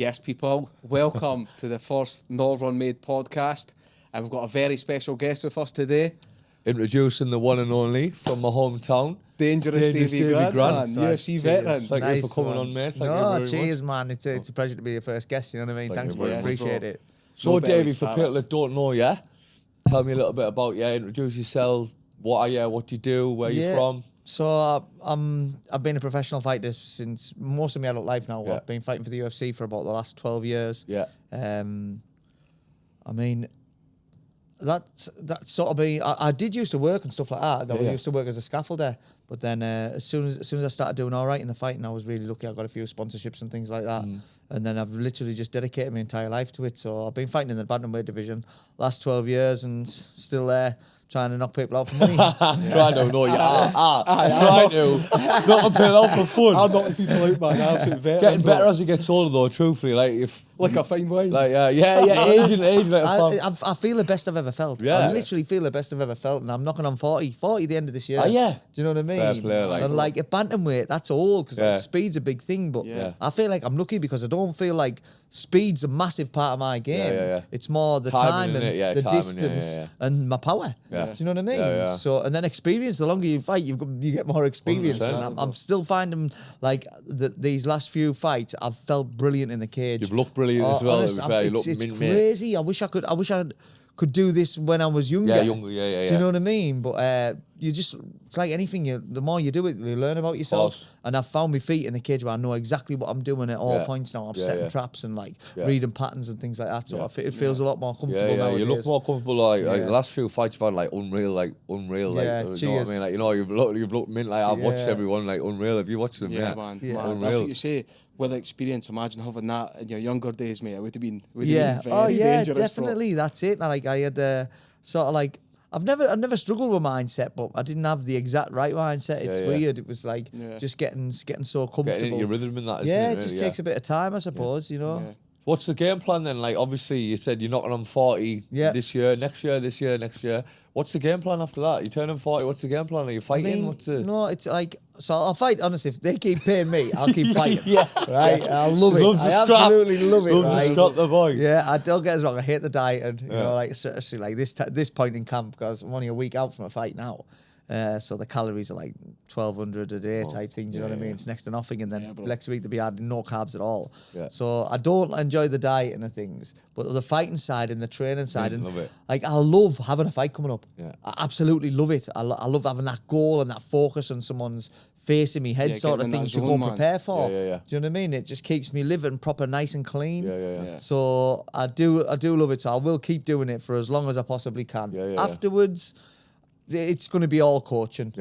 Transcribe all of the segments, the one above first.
Yes, people, welcome to the first Northern Made podcast. And we've got a very special guest with us today. Introducing the one and only from my hometown. Dangerous Davey Grant, man, UFC veteran. Thank you for coming on, mate. Thank you very cheers, much. man. It's a pleasure to be your first guest, you know what I mean? Thanks, you very boys. much. Appreciate it. So, Davey, for people that don't know you, tell me a little bit about you. Introduce yourself. What are you? What do you do? Where are you from? So I've been a professional fighter since most of my adult life now. Yeah. I've been fighting for the UFC for about the last 12 years. Yeah. I mean, that's sort of been. I did used to work and stuff like that. I used to work as a scaffolder, but then as soon as I started doing all right in the fighting, I was really lucky. I got a few sponsorships and things like that. And then I've literally just dedicated my entire life to it. So I've been fighting in the bantamweight division last 12 years and still there. Trying to knock people out for money. Trying to, no, you are. Trying to. Not people out for fun. I'm knocking people out, man. Absolute veteran. Getting better as he gets older, though, truthfully. Like a fine wine. Aging like a I feel the best I've ever felt. Yeah. I literally feel the best I've ever felt. And I'm knocking on 40 at the end of this year. Oh, yeah. Do you know what I mean? Fair play, And like at bantamweight, that's all, because speed's a big thing. But I feel like I'm lucky because I don't feel like speed's a massive part of my game. It's more the time and the distance and my power. Do you know what I mean? So, and then experience, the longer you fight, you get more experience. And I'm still finding like these last few fights, I've felt brilliant in the cage. You've looked brilliant as well. It's crazy. I wish I could do this when I was younger. Do you know what I mean? But it's like anything. The more you do it, you learn about yourself. And I've found my feet in the cage where I know exactly what I'm doing at all points now. I'm setting traps and like reading patterns and things like that. So it feels a lot more comfortable now. You look more comfortable. Like the last few fights you've had, like unreal. Like you know what I mean? Like you've looked mint. Like I've watched everyone. Like unreal. Have you watched them? Yeah, man. That's what you say. With experience, imagine having that in your younger days, mate. It would have been very dangerous. Definitely. That's it. Like I had sort of like I've never struggled with mindset, but I didn't have the exact right mindset. It's weird. It was like just getting so comfortable. Getting your rhythm in that. Isn't it just takes a bit of time, I suppose. You know. Yeah. What's the game plan then? Like, obviously, you said you're knocking on 40 this year, next year. What's the game plan after that? You're turning 40. What's the game plan? Are you fighting? No, it's like, so I'll fight, honestly. If they keep paying me, I'll keep fighting. Right? I love it. I absolutely love it. Loves to scrap the boy. Yeah, I don't get us wrong. I hate the diet. And, you know, like, especially like this point in camp, because I'm only a week out from a fight now. So the calories are like 1,200 a day type thing. Do you know what I mean? It's next to nothing. And then next week they'll be adding no carbs at all. Yeah. So I don't enjoy the diet and the things, but the fighting side and the training side, and like I love having a fight coming up. Yeah. I absolutely love it. I love having that goal and that focus on someone's face in my head sort of thing to go and prepare for. Do you know what I mean? It just keeps me living proper, nice and clean. So I do love it. So I will keep doing it for as long as I possibly can. Afterwards, it's going to be all coaching.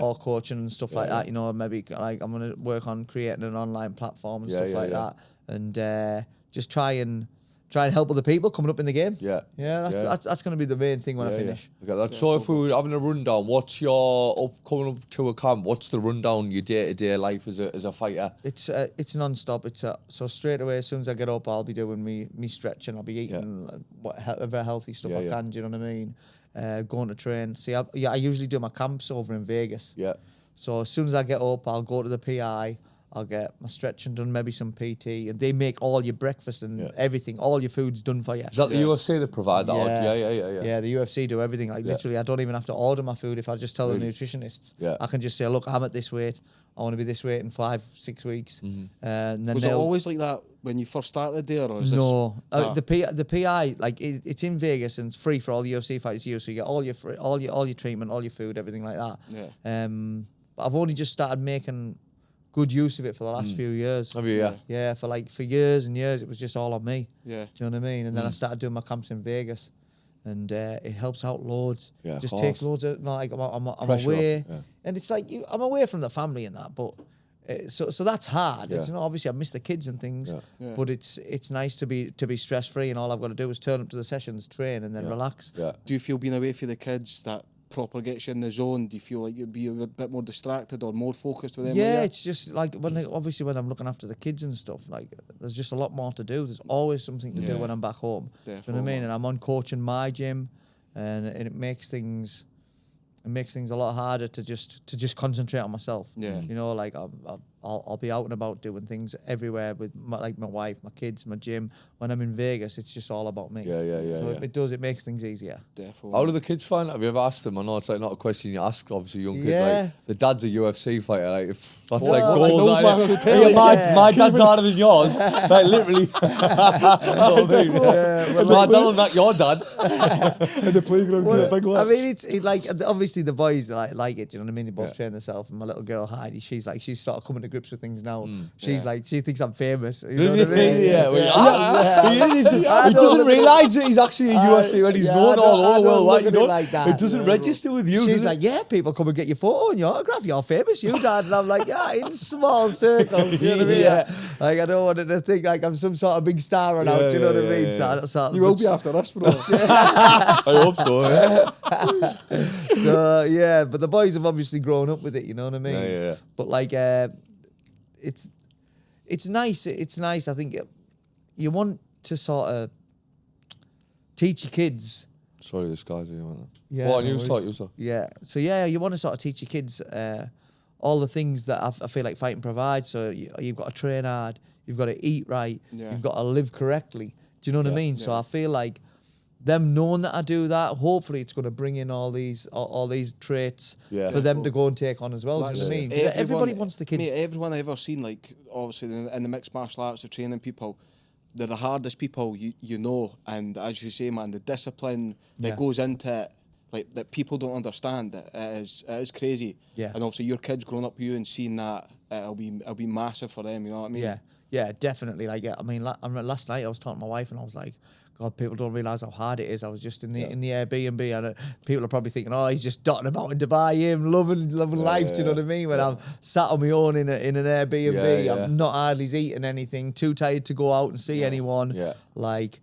All coaching and stuff like that. You know, maybe like I'm going to work on creating an online platform and stuff like that, and just try and help other people coming up in the game. That's going to be the main thing when I finish. Okay, that's so if we were having a rundown, what's your coming up to a camp? What's the rundown, your day-to-day life as a fighter? It's non-stop. So straight away, as soon as I get up, I'll be doing me stretching. I'll be eating whatever healthy stuff I can. Do you know what I mean? Going to train. See, I usually do my camps over in Vegas. Yeah. So as soon as I get up, I'll go to the PI. I'll get my stretching done, maybe some PT, and they make all your breakfast and everything. All your food's done for you. Is that the UFC that provide that? Yeah, the UFC do everything. Like literally, I don't even have to order my food if I just tell the nutritionists. Yeah. I can just say, look, I'm at this weight. I want to be this weight in 5-6 weeks. And then was it always like that when you first started there, or is the PI, like it's in Vegas and it's free for all the UFC fighters here, so you get all your treatment, all your food, everything like that. But I've only just started making good use of it for the last few years. Have you? Yeah, for years and years, it was just all on me. Yeah. Do you know what I mean? And then I started doing my camps in Vegas, and it helps out loads. Yeah, just takes loads of I'm away, and it's like I'm away from the family and that, but. So that's hard. You know, obviously I miss the kids and things, but it's nice to be stress free, and all I've got to do is turn up to the sessions, train, and then relax. Do you feel being away for the kids that proper gets you in the zone? Do you feel like you'd be a bit more distracted or more focused with them? Yeah, it's just like when I'm looking after the kids and stuff, like there's just a lot more to do. There's always something to do when I'm back home. Definitely. You know what I mean? And I'm on coaching my gym, and it makes things a lot harder to just concentrate on myself. Yeah. You know, like I'll be out and about doing things everywhere with my wife, my kids, my gym. When I'm in Vegas, it's just all about me. Yeah. So it makes things easier. Definitely. How do the kids find that? Have you ever asked them? I know it's like not a question you ask, obviously, young kids. Yeah. Like, the dad's a UFC fighter. Like, if that's Well, like like goals. an old man on the telly. My dad's harder than yours. Like, literally. My dad was not your dad. In the playground, Well, with the big I lips. mean, it's like obviously the boys like it. Do you know what I mean? They both train themselves. And my little girl Heidi, she's sort of coming to grips with things now. She's like, she thinks I'm famous. You know what I mean? He doesn't realise that he's actually a UFC when he's known all over the world. Like, you know, like that. it doesn't register with you. She's does like, it? yeah, people come and get your photo and your autograph. You're famous, you dad. And I'm like, yeah, in small circles. Do you know what I mean? Yeah. Like, I don't want it to think like I'm some sort of big star or now. Do you know what I mean? So, You will be after us, bro. I hope so. Yeah. So yeah, but the boys have obviously grown up with it. You know what I mean? Yeah. But like, it's nice. It's nice. I think you want to sort of teach your kids. Sorry, this guy's here. Yeah, Go on, no you worries. talk, you talk. Yeah. So yeah, you want to sort of teach your kids all the things that I feel like fighting provides. So you've got to train hard. You've got to eat right. Yeah. You've got to live correctly. Do you know what I mean? So Yeah. I feel like them knowing that I do that, hopefully it's going to bring in all these traits for them to go and take on as well. Do you know what I mean? Everybody wants the kids. Mate, everyone I've ever seen, like, obviously in the mixed martial arts, the training people, they're the hardest people you know. And as you say, man, the discipline that goes into it, like, that people don't understand, it is crazy. Yeah. And obviously your kids growing up with you and seeing that, it'll be massive for them, you know what I mean? Yeah, definitely. Like, I mean, last night I was talking to my wife and I was like, God, people don't realise how hard it is. I was just in the Airbnb and people are probably thinking, oh, he's just dotting about in Dubai, him loving life. Do you know what I mean? When I'm sat on my own in an Airbnb, I'm not hardly eating anything, too tired to go out and see anyone. Yeah. Like,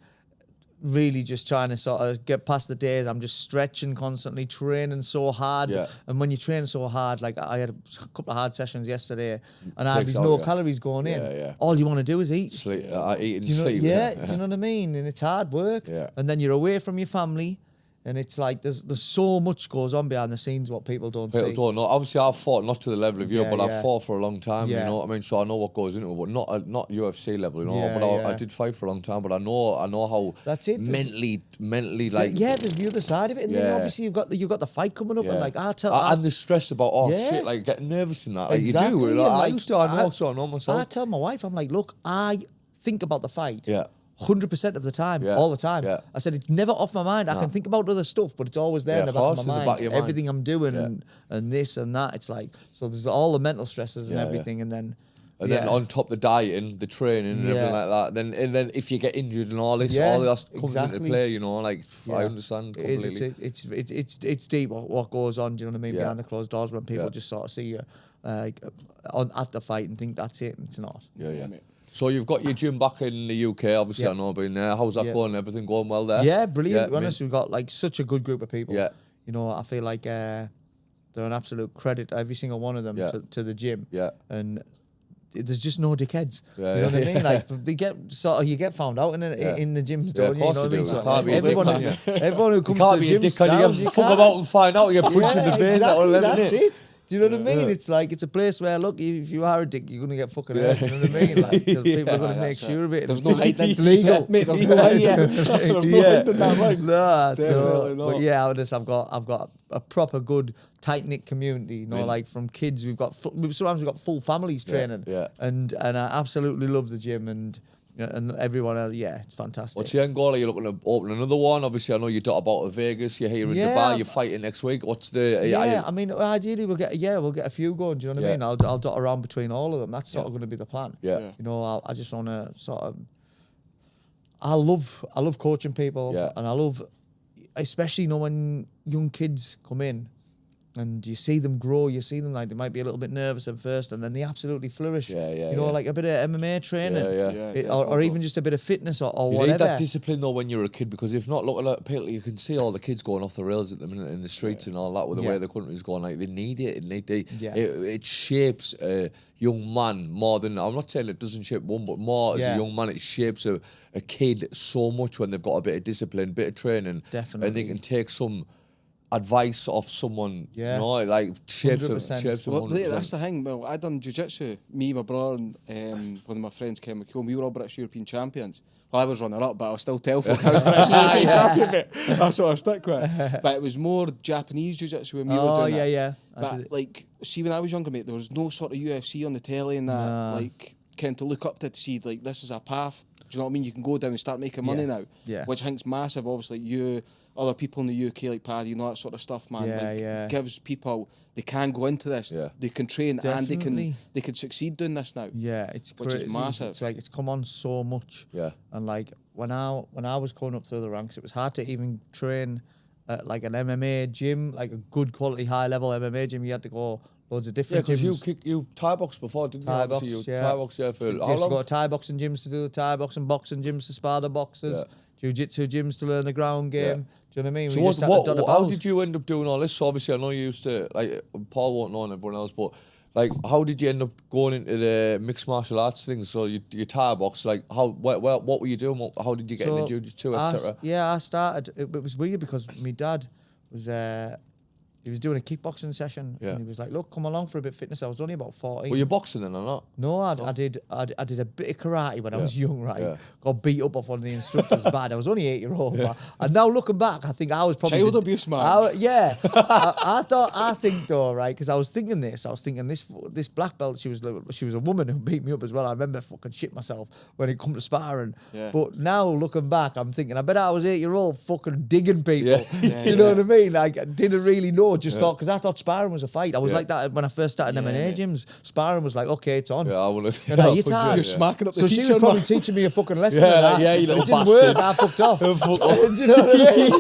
really just trying to sort of get past the days. I'm just stretching constantly, training so hard. Yeah. And when you train so hard, like I had a couple of hard sessions yesterday and I had Takes these out, no yeah. calories going in. Yeah. All you want to do is eat. Sleep, eat and Do you know, sleep. yeah, do you know what I mean? And it's hard work. Yeah. And then you're away from your family. And it's like there's so much goes on behind the scenes what people don't People see. don't know. Obviously, I've fought not to the level of you, but I've fought for a long time. Yeah. You know what I mean? So I know what goes into it, but not UFC level. You know, Yeah, but I yeah. did fight for a long time. But I know how That's it. mentally like There's the other side of it. And then Yeah. obviously you've got the fight coming up and like and the stress about shit, like getting nervous and that. Like Exactly, you do. and Like, I like, used to. I know myself. I tell my wife, I'm like, look, I think about the fight. Yeah. 100% of the time, Yeah. all the time. Yeah. I said it's never off my mind. I can think about other stuff, but it's always there in the back of my mind. Everything I'm doing and this and that. It's like, so there's all the mental stresses and everything, and then on top the dieting, the training and everything like that. And then if you get injured and all this, all that comes into play. You know, like I understand completely. It's deep what goes on. Do you know what I mean? Behind the closed doors when people just sort of see you at the fight and think that's it, and it's not. Yeah. So you've got your gym back in the UK, obviously. I know I've been there. How's that going? Everything going well there? Yeah, brilliant. Yeah, Honestly, we've got like such a good group of people. Yeah. You know, I feel like they're an absolute credit, every single one of them, to the gym. Yeah. And there's just no dickheads. Yeah, you know what I yeah. mean? Like you get found out in the gyms, Yeah, don't of you? You course know what I you mean? do. So You can't be a dick, can you? everyone who comes You can't to the be a gym dick because sounds, you fuck about and find out. You get punched in the face. That's it. Do you know what I mean? Yeah. It's like, it's a place where, look, if you are a dick, you're going to get fucking hurt. You know what I mean? Like, 'cause people are going to make sure of it. There's Until no hiding. it's legal. Mate, there's no hiding. There's no hiding that line. Nah, Definitely so, not. but yeah, I've got a proper good tight knit community. You know, like from kids, sometimes we've got full families training. Yeah. And I absolutely love the gym and everyone else. Yeah, it's fantastic. What's your end goal? Are you looking to open another one? Obviously, I know you talked about Vegas. You're here in Dubai. You're fighting next week. What's the? I mean, ideally we'll get a few going. Do you know what I mean? I'll dot around between all of them. That's sort of going to be the plan. Yeah. You know, I just want to sort of. I love coaching people, and I love, especially when young kids come in. And you see them grow, you see them like they might be a little bit nervous at first, and then they absolutely flourish. You know, like a bit of MMA training, or even just a bit of fitness or you whatever. need that discipline though when you're a kid, because if not, looking at people, you can see all the kids going off the rails at the minute in the streets and all that with the way the country's going. Like they need it. It shapes a young man more than, I'm not saying it doesn't shape one, but more as a young man, it shapes a kid so much when they've got a bit of discipline, bit of training, Definitely. and they can take some advice of someone, Yeah. you know, like shapes them. 100%. Shapes them. Well, 100%. that's the thing. Well, I done jiu-jitsu. Me, my brother, and one of my friends, Ken McComb, we were all British European champions. Well, I was runner-up, but I'll still tell folk I was British European champion, mate. That's what I stick with. But it was more Japanese jiu-jitsu when we were doing it. yeah. But, like, see, when I was younger, mate, there was no sort of UFC on the telly and that, like, kind to look up to see, like, this is a path. Do you know what I mean? You can go down and start making money now. Yeah. Which I think's massive, obviously. You, other people in the UK, like Paddy, and all that sort of stuff, man. Yeah, Gives people, they can go into this, they can train, Definitely. and they can succeed doing this now. Yeah, it's which crazy. is massive. It's like it's come on so much. Yeah. And like when I was going up through the ranks, it was hard to even train at like an MMA gym, like a good quality high level MMA gym. You had to go loads of different because gyms. you Thai box before, didn't Thai you? box, Obviously, yeah. Thai box, yeah, for You how used to long? go to Thai boxing gyms to do the Thai boxing gyms to spar the boxers, jiu-jitsu gyms to learn the ground game. Yeah. Do you know what I mean? So We just had to dot how about. did you end up doing all this? So obviously, I know you used to, like, Paul won't know and everyone else, but like, how did you end up going into the mixed martial arts things? So you Thai box, like, what were you doing? How did you get into jiu-jitsu, etc.? I started. It was weird because my dad was he was doing a kickboxing session, and he was like, "Look, come along for a bit of fitness." I was only about 14. Were you boxing then or not? No, I did a bit of karate when I was young, right? Yeah. Got beat up off one of the instructors bad. I was only 8-year-old. But, and now looking back, I think I was probably... Child abuse, man. I think though, right? Because I was thinking this black belt, she was a woman who beat me up as well. I remember fucking shit myself when it come to sparring. Yeah. But now looking back, I'm thinking, I bet I was 8-year-old fucking digging people. Yeah. You know what I mean? Like, I didn't really know, thought, because I thought sparring was a fight. I was like that when I first started MMA gyms. Sparring was like, okay, it's on. Yeah, I would have. You're tired. You're smacking up the So she teacher, was probably man. teaching me a fucking lesson. Yeah, and like, that. yeah, you little it didn't bastard. work. I fucked off. Fuck off. Do you know what I mean?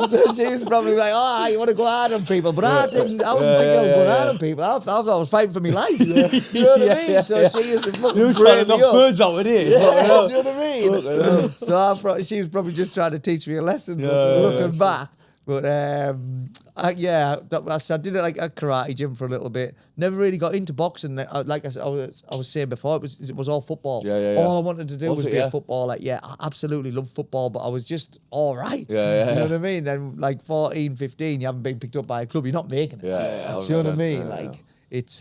So she was probably like, oh, you want to go hard on people. But I didn't. I wasn't thinking I was going hard on people. I thought I was fighting for my life. You know what I mean? So she used to fucking You were trying to knock me up. birds out of here. Yeah, do you know what I mean? So she was probably just trying to teach me a lesson looking back. But I did it like a karate gym for a little bit. Never really got into boxing. Like I was saying before, it was all football. Yeah. All I wanted to do was be a footballer. Yeah, I absolutely love football, but I was just all right. Yeah. You know what I mean? Then like 14, 15, you haven't been picked up by a club, you're not making it. Yeah. Do you know what I mean? Yeah. Like it's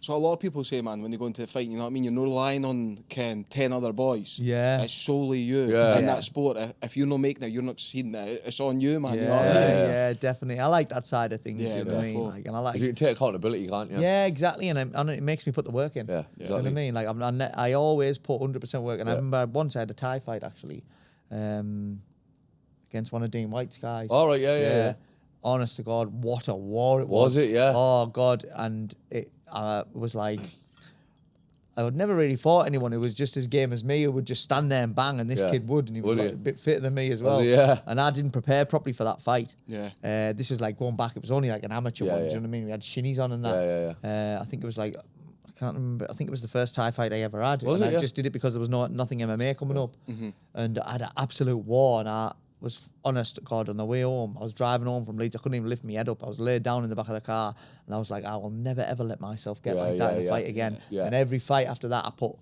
So a lot of people say, man, when they go into a fight, you know what I mean? You're not relying on 10 other boys. Yeah. It's solely you. Yeah. In Yeah. that sport, if you're not making it, you're not succeeding it. It's on you, man. You know what I mean? yeah, definitely. I like that side of things. Yeah, You know what I mean? therefore. Like, and I like. Because you can take accountability, can't you? Yeah, exactly, and it makes me put the work in. Yeah, You know what I exactly. mean? Like I always put 100% work, and I Yeah. remember once I had a Thai fight actually, against one of Dean White's guys. All right, yeah. Honest to God, what a war it was. Was it? Yeah. Oh God, and it was like. I would never really fought anyone who was just as game as me, who would just stand there and bang, and this Yeah. kid would, and he was Would like he? a bit fitter than me as Was well. he? Yeah. And I didn't prepare properly for that fight. Yeah. This was like going back, it was only like an amateur Yeah, one, do yeah. you know what I mean? We had shinnies on and that. Yeah. I think it was like, I can't remember, I think it was the first Thai fight I ever had. Was and it? I Yeah. just did it because there was nothing MMA coming up. Mm-hmm. And I had an absolute war, and I was honest to God, on the way home, I was driving home from Leeds, I couldn't even lift my head up. I was laid down in the back of the car, and I was like, I will never ever let myself get like that in a fight again. Yeah. And every fight after that, I put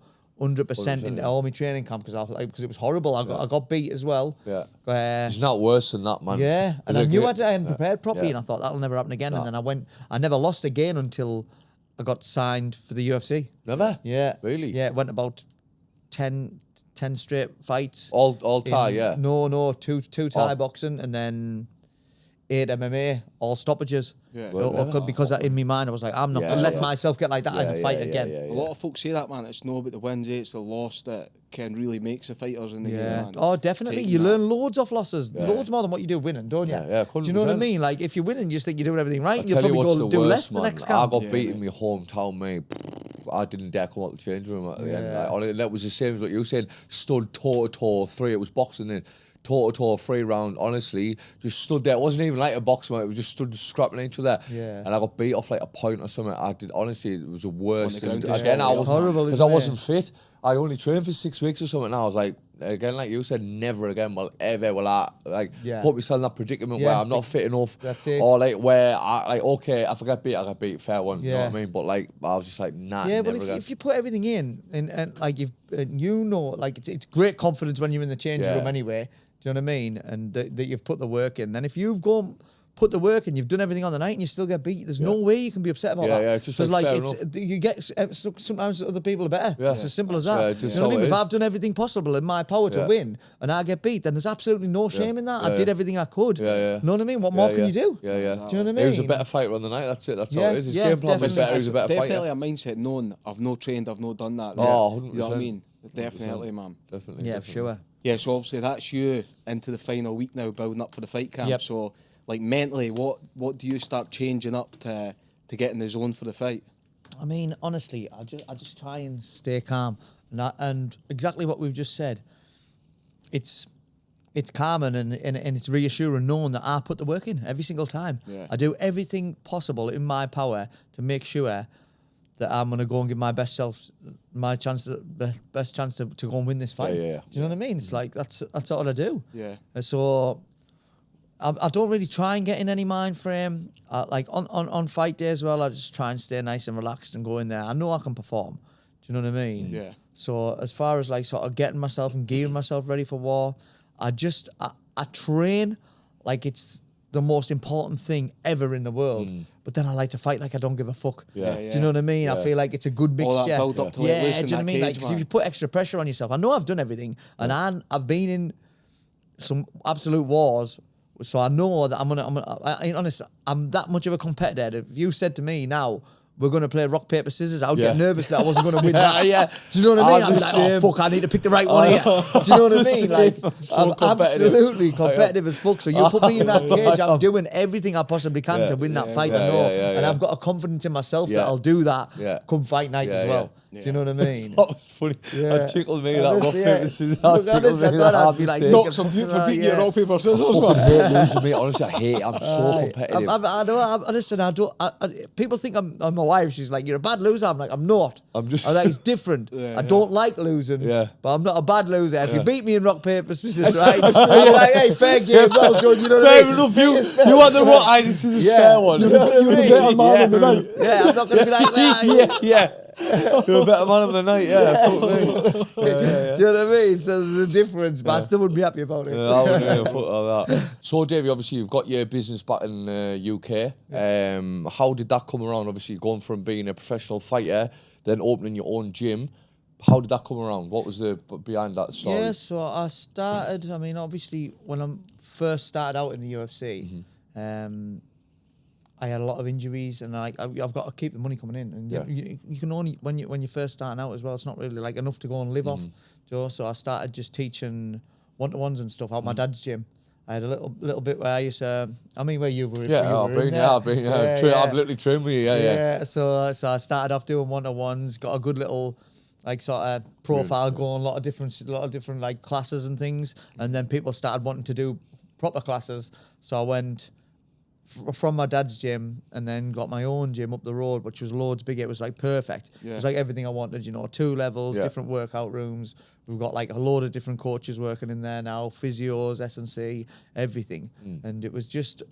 100% into all my training camp because it was horrible. I got beat as well. Yeah. Uh, It's not worse than that, man. yeah, and I knew I hadn't prepared properly, Yeah. and I thought that'll never happen again. And then I never lost again until I got signed for the UFC. Never? Yeah. Really? Yeah, it went about 10 straight fights. All Thai, yeah. No, two Thai boxing, and then 8 MMA, all stoppages. Yeah. Because in my mind I was like, I'm not gonna let myself get like that in a fight again. A lot of folks say that, man. It's not about the wins, it's the loss that can really makes the fighters in the game, man. Oh, definitely. Taking You that. learn loads off losses, loads more than what you do winning, don't you? Yeah, Do you know what I 100%. mean? Like if you're winning, you just think you're doing everything right, and you'll Tell you probably what's go the do worst, less man. the next I camp. got beat in my hometown, mate. I didn't dare come out the change room at the end. Like, that was the same as what you said. Stood toe to toe, 3. It was boxing then. Toe to toe, 3 round. Honestly, just stood there. It wasn't even like a box, man. It was just stood scrapping each other. Yeah. And I got beat off like a point or something. I did. Honestly, it was the worst. On the ground, Again, I it's was horrible, because isn't I it? wasn't fit. I only trained for 6 weeks or something. And I was like, again, like you said, never again will I put myself in that predicament where I'm not fit enough. That's it. Or like where okay, if I got beat, fair one. You know what I Yeah. mean? But like I was just like, nah. Yeah, but never again. if you put everything in, and like it's great confidence when you're in the changing Yeah. room anyway. Do you know what I mean? And that you've put the work in. And if you've gone put the work in, you've done everything on the night, and you still get beat. There's no way you can be upset about that. Yeah, it's just like fair it's, you get sometimes other people are better. Yeah. It's as simple as that. Just You know what I mean? so If it I've done everything possible in my power to win, and I get beat, then there's absolutely no shame in that. I did everything I could. You know what I mean? What more can you do? Yeah. Do you know what I mean? He was a better fighter on the night. That's it. That's all it is. His game plan was better. He was a better fighter. Definitely a mindset knowing I've no trained, I've not done that. Oh, 100%. You know what I mean? Definitely, man. Definitely. Yeah, sure. Yeah, so obviously that's you into the final week now, building up for the fight camp. Yep. So, like mentally, what do you start changing up to get in the zone for the fight? I mean, honestly, I just try and stay calm, and exactly what we've just said. It's calming and it's reassuring knowing that I put the work in every single time. Yeah. I do everything possible in my power to make sure that I'm gonna go and give my best self my chance, the best chance to go and win this fight. Yeah. Do you know what I mean? It's like that's all I do. Yeah. So I don't really try and get in any mind frame. Like on fight day as well, I just try and stay nice and relaxed and go in there. I know I can perform. Do you know what I mean? Yeah. So as far as like sort of getting myself and gearing myself ready for war, I train like it's the most important thing ever in the world. But then I like to fight like I don't give a fuck. Yeah. Do you know what I mean? I feel like it's a good mixture. All that build up to yeah, like do you know what I mean? Like, 'cause if you put extra pressure on yourself, I know I've done everything, and I've been in some absolute wars, so I know that I'm that much of a competitor. If you said to me now, we're going to play rock, paper, scissors, I would get nervous that I wasn't going to win that. Do you know what I mean? I'd be like, oh, fuck, I need to pick the right one here. Do you know what I mean? Like, I'm absolutely competitive as fuck. So you put me in that cage, I'm doing everything I possibly can to win that fight, I know. And I've got a confidence in myself that I'll do that come fight night as well. Do you know what I mean? That was funny. That tickled me. That rock, paper, scissors. That tickled me. I'd be like, knock some dude for beating your rock, paper, scissors. I fucking hate losing, mate. Honestly, I hate it. I'm so competitive. I know. Listen, I don't. People think I'm my wife. She's like, you're a bad loser. I'm like, I'm not. I'm like, it's different. I don't like losing. But I'm not a bad loser. If you beat me in rock, paper, scissors, right? I'm like, hey, fair game, well done. You know what I mean? Fair enough. You want the rock, I just is a fair one. Do you know what I mean? Better man in the night. Yeah, I'm not going to be like that. Yeah. You're a better man of the night, yeah. Do you know what I mean? So there's a difference, but I still wouldn't be happy about it. I wouldn't give a fuck like that. So, Davey, obviously, you've got your business back in the UK. How did that come around? Obviously, going from being a professional fighter, then opening your own gym. How did that come around? What was the behind that story? Yeah, so I started, I mean, obviously, when I first started out in the UFC, I had a lot of injuries, and I've got to keep the money coming in. And you can only when you're first starting out as well. It's not really like enough to go and live off. So I started just teaching one-to-ones and stuff out my dad's gym. I had a little bit where I used to. I mean, where you were. I've literally trained with you. Yeah. So I started off doing one-to-ones. Got a good little like sort of profile going. A lot of different like classes and things. And then people started wanting to do proper classes. So I went from my dad's gym and then got my own gym up the road, which was loads bigger. It was like perfect. It was like everything I wanted, 2 levels, different workout rooms. We've got like a load of different coaches working in there now, physios, S&C, everything. And it was just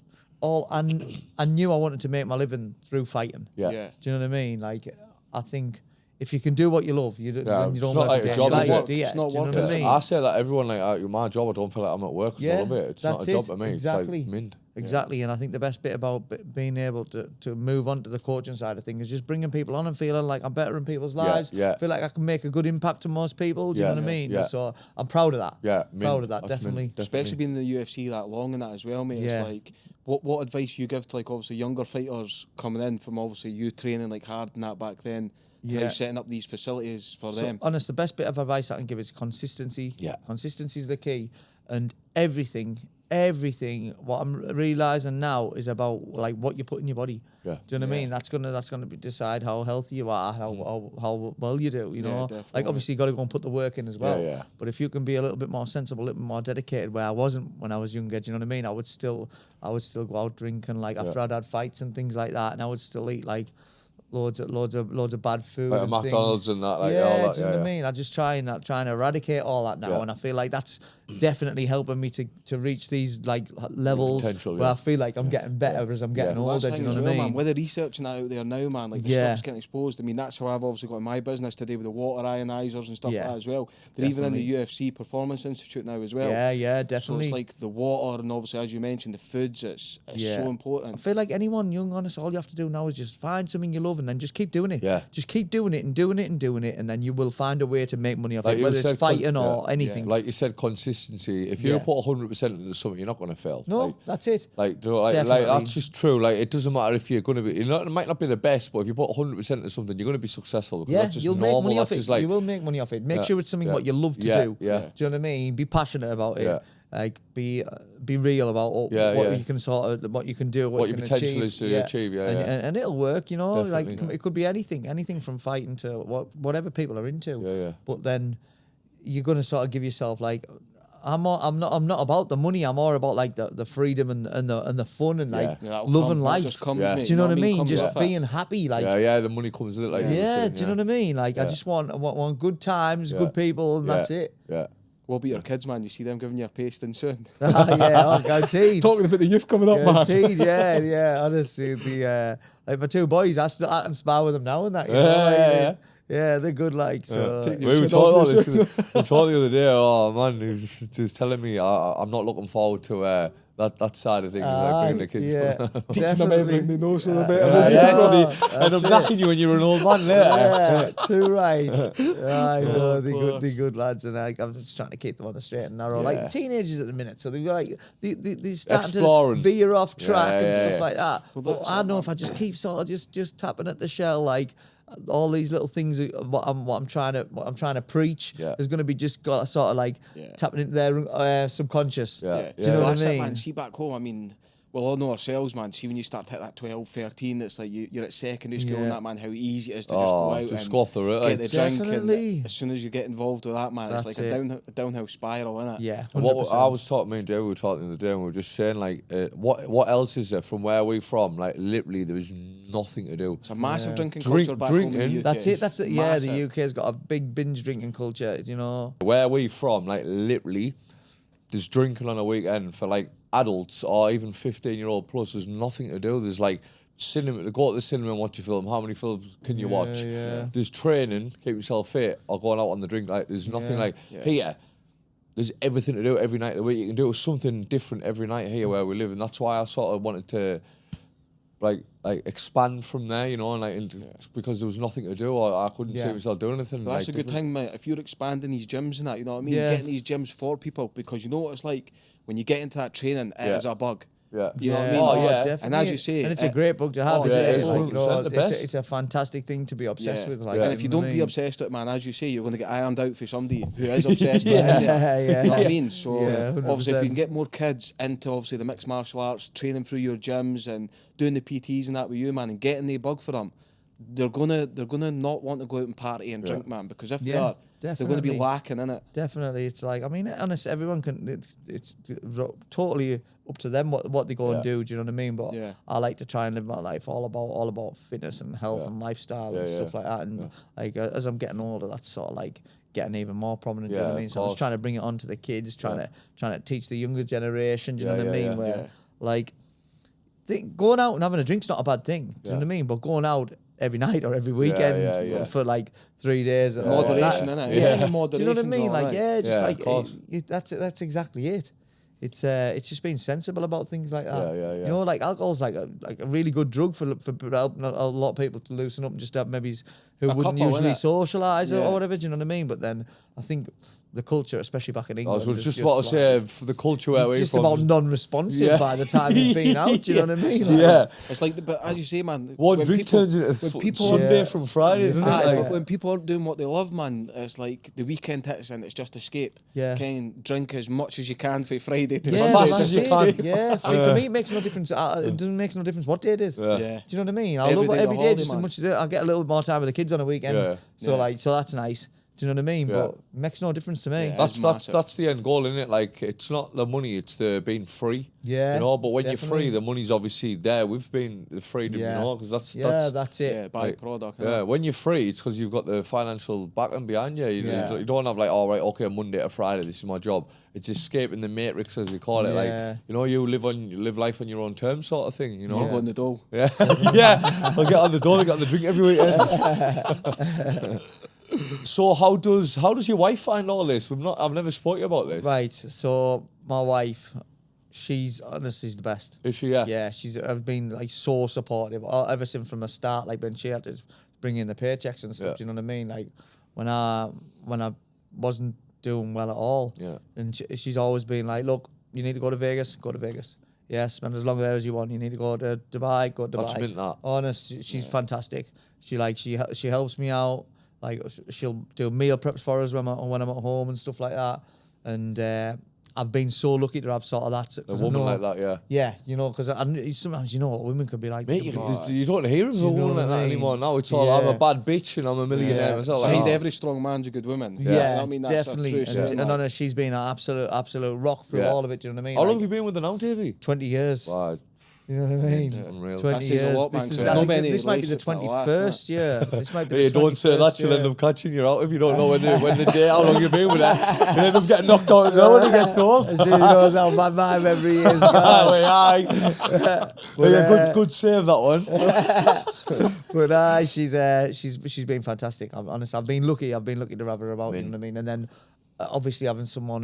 all, and I knew I wanted to make my living through fighting. Do you know what I mean? Like, I think if you can do what you love, you don't it's not like a job, it's not work. I say that everyone like my job. I don't feel like I'm at work because I love it. It's not a job to me. Exactly. It's like mint. Exactly, and I think the best bit about being able to move on to the coaching side of things is just bringing people on and feeling like I'm better in people's lives. Feel like I can make a good impact to most people. Do you know what I mean? So I'm proud of that. Proud of that, definitely. Especially being in the UFC that long and that as well, mate. It's like, what advice you give to like obviously younger fighters coming in from obviously you training like hard and that back then. How setting up these facilities for them. Honest, the best bit of advice I can give is consistency. Consistency is the key, and everything. What I'm realizing now is about like what you put in your body. Do you know what I mean? That's gonna decide how healthy you are, how well you do. Like obviously you got to go and put the work in as well. But if you can be a little bit more sensible, a little bit more dedicated, where I wasn't when I was younger. Do you know what I mean? I would still go out drinking like after I'd had fights and things like that, and I would still eat like loads of bad food. Like and McDonald's things. and that, like yeah, all that. do you know what I mean? I just trying to eradicate all that now, and I feel like that's definitely helping me to reach these like levels where I feel like I'm getting better as I'm getting older. Do you know what I mean? Man, with the research and out there now, man, like the stuff's getting exposed. I mean, that's how I've obviously got in my business today with the water ionizers and stuff like that as well. They're even in the UFC Performance Institute now as well. Yeah, definitely. So it's like the water and obviously, as you mentioned, the foods. It's so important. I feel like anyone young, honest, all you have to do now is just find something you love and then just keep doing it. Yeah. Just keep doing it and doing it and doing it, and then you will find a way to make money off it, whether it's fighting or anything. Like you said, consistency. If you put 100% into something, you're not going to fail. No, that's it. Like that's just true. Like it doesn't matter if you're going to be. It might not be the best, but if you put 100% into something, you're going to be successful. Yeah, that's just you'll normal. make money off it. Like, you will make money off it. Make sure it's something what you love to do. Yeah. Do you know what I mean? Be passionate about it. Yeah. Like be real about what you can what you can do, what you your can potential achieve. is to achieve. And it'll work, you know. Definitely, like it could be anything from fighting to whatever people are into. Yeah. But then you're gonna sort of give yourself like. I'm not about the money. I'm more about like the freedom and the fun and like loving life. Do you know what I mean? Just being happy. Like the money comes with it. Like do you know what I mean? Like I just want good times, good people, and that's it. Yeah. What about your kids, man? You see them giving you a pasting soon? Guaranteed. Talking about the youth coming up, man. Guaranteed, yeah. Honestly, like my two boys, I can spar with them now and that. You know? Yeah, they're good. Like so. We were talking about this. We talked the other day. Oh man, he was just telling me I'm not looking forward to that side of things. Like bringing the kids, teaching them everything they know, so they're better. So they end up knacking you when you're an old man later. Yeah, too right. I know they're good lads, and I'm just trying to keep them on the straight and narrow. Like teenagers at the minute, so they're like they starting to veer off track and stuff like that. But I know if I just keep sort of just tapping at the shell, like. All these little things, what I'm trying to preach, is going to be just got sort of like tapping into their subconscious. Do you know what I mean? Man, see back home, I mean, we'll all know ourselves, man. See when you start to hit that 12, 13, it's like you're at secondary school and that, man, how easy it is to just go out and scoff the road, get the drink. And as soon as you get involved with that, man, it's like a downhill spiral, isn't it? Yeah. What I was talking, me and Dave, we were talking the other day, and we were just saying, like, what else is there from where we're from? Like, literally, there was nothing to do. It's a massive drinking culture back home in the UK. That's it. Yeah, the UK's got a big binge drinking culture, you know. Where we from, like, literally, there's drinking on a weekend for, like, adults or even 15-year-old plus. There's nothing to do. There's like cinema, go to the cinema and watch a film. How many films can you watch? There's training, keep yourself fit, or going out on the drink. Like there's nothing like here. There's everything to do every night of the week. You can do something different every night here where we live, and that's why I sort of wanted to like expand from there, you know, and because there was nothing to do, or I couldn't see myself doing anything. But that's a good thing, mate. If you're expanding these gyms and that, you know what I mean, getting these gyms for people, because you know what it's like. When you get into that training, it is a bug. Yeah. You know what I mean? Oh, yeah. Definitely. And as you say... And it's a great bug to have, oh, isn't it? It's, like, you know, the best. It's a fantastic thing to be obsessed with. Like, and if you don't be obsessed with it, man, as you say, you're going to get ironed out for somebody who is obsessed with it. You know what I mean? So obviously, if you can get more kids into, obviously, the mixed martial arts, training through your gyms and doing the PTs and that with you, man, and getting the bug for them, they're gonna not want to go out and party and drink, man, because if they are... Definitely. They're going to be lacking in it. Definitely. It's like, I mean, honest, everyone can, it's totally up to them what they go and do, do you know what I mean? But I like to try and live my life all about fitness and health and lifestyle and stuff like that. And like, as I'm getting older, that's sort of like getting even more prominent, do you know what I mean? So I'm just trying to bring it on to the kids, trying to teach the younger generation, do you know what I mean? Where like, going out and having a drink's not a bad thing, do you know what I mean? But going out every night or every weekend for like 3 days. Moderation, innit? Yeah, do you know what I mean? Like, that's exactly it. It's just being sensible about things like that. You know, like alcohol's like a really good drug for helping a lot of people to loosen up and just have maybe who wouldn't usually socialise or whatever. Do you know what I mean? But then I think the culture, especially back in England, I was just about to say, for the culture where we're just from, about non-responsive by the time you've been out. Do you know what I mean? Like, it's like, but as you say, man, one drink turns into Sunday from Friday, doesn't it? Like, when people aren't doing what they love, man, it's like the weekend hits and it's just escape. Drink as much as you can for Friday to Sunday. As you can. Yeah, for me, it makes no difference. It doesn't make no difference what day it is. Do you know what I mean? I love it every day just as much as I get a little more time with the kids on a weekend. So that's nice. Do you know what I mean? Yeah. But it makes no difference to me. Yeah. That's the end goal, isn't it? Like, it's not the money, it's the being free. Yeah, You know, but when definitely. you're free, the money's obviously there. We've been the freedom, you know, because that's it. Yeah, byproduct. yeah, when you're free, it's because you've got the financial backing behind you. Yeah. You don't have like, all right, okay, Monday to Friday, this is my job. It's escaping the matrix, as they call it. Yeah. Like, you know, you live life on your own terms, sort of thing. You know, I'll go in the door. yeah, yeah. I'll get on the door. I got the drink every weekend. So how does your wife find all this? I've never spoke to you about this. Right. So my wife, she's honestly the best. Is she? Yeah. Yeah, I've been like so supportive ever since from the start. Like when she had to bring in the paychecks and stuff. Yeah. Do you know what I mean? Like when I wasn't doing well at all. Yeah. And she's always been like, look, you need to go to Vegas. Go to Vegas. Yeah, spend as long there as you want. You need to go to Dubai. Go to Dubai. That's meant that. Honest, she's fantastic. She helps me out. Like she'll do meal preps for us when I'm at home and stuff like that. And I've been so lucky to have sort of that. A woman like that, yeah. Yeah, you know, because sometimes, you know, women could be like... Mate, you don't hear of a woman like that anymore. Now it's all, I'm a bad bitch and I'm a millionaire. It's all like, Behind every strong man's a good woman. Yeah, I mean, that's definitely. A true And honest, she's been an absolute rock through all of it, do you know what I mean? How long have you been with her now, Davey? 20 years. Wow. You know what I mean? Unreal. 20 That says a years. lot, man, This, 'cause is, there's not many this might be the relationships that'll last, 21st year. This might be Hey, the don't say that, 21st you'll end year. up catching you out if you don't know when the day, how long you've been with her. You end up getting knocked out in the when he gets home. She knows how bad my memory is. Aye. Good save, that one. But she's been fantastic. I'm honest. I've been lucky to have her about. You know what I mean? And then obviously having someone